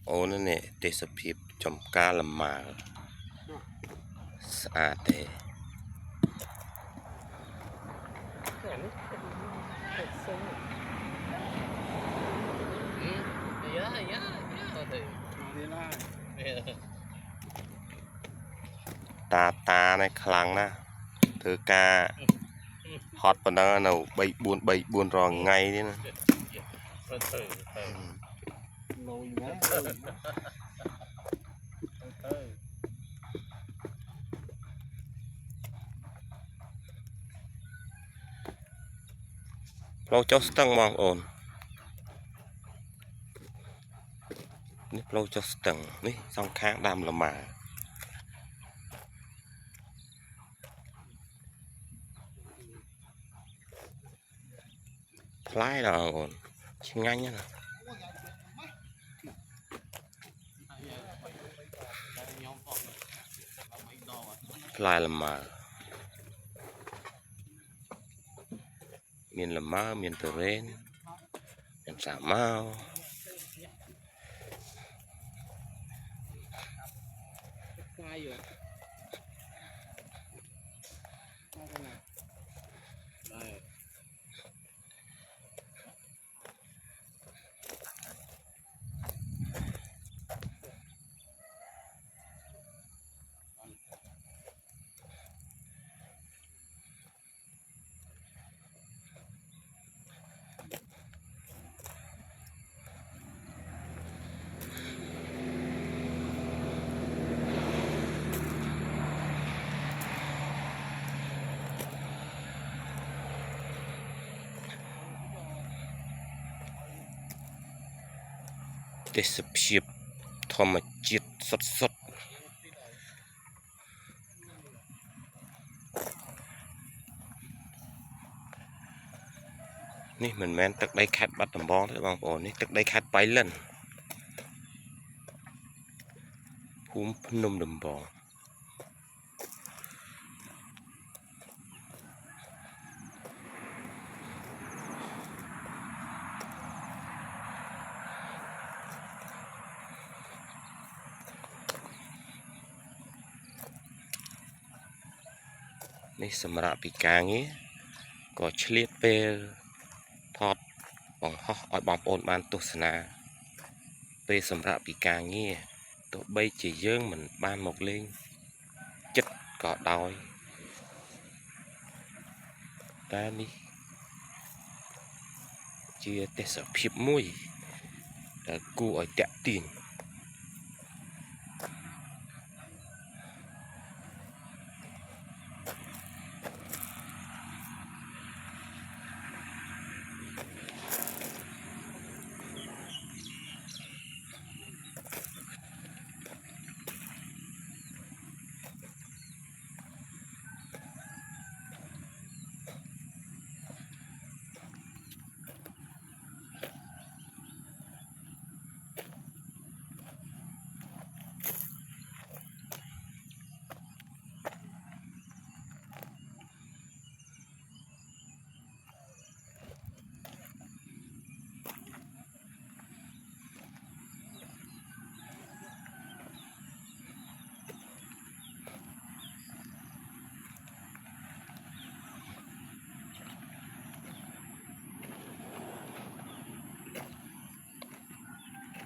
អូននេះទេសភាពចំការលម៉ាស្អាតទេតានេះខ្លាំងណាស់ធ្វើការហត់ប៉ុណ្ណឹងនៅ3-4 រងថ្ងៃនេះណាផ្លូវចុះស្ទឹងបងប្អូននេះផ្លូវចុះស្ទឹងនេះសងខាងដាំលម៉ាផ្លែដល់បងប្អូនឆ្ងាញ់ណាស់ផ្លែលម៉ាមានលម៉ាមានទុរេនមានសាម៉ាវទេសភាពធម្មជាតិសុទ្ធនេះមិនមែនទឹកដីខេត្តបាត់ដំបងទេបងប្អូននេះទឹកដីខេត្តបៃលិនភូមិភ្នំដំបងនេះសម្រាប់ពីការងារក៏ឆ្លៀតពេលថតបង្ហោះឲ្យបងប្អូនបានទស្សនាពេលសម្រាប់ពីការងារទោះបីជាយើងមិនបានមកលេងចិត្តក៏ដោយតែនេះជាទេសភាពមួយដែលគួរឲ្យទាក់ទាញ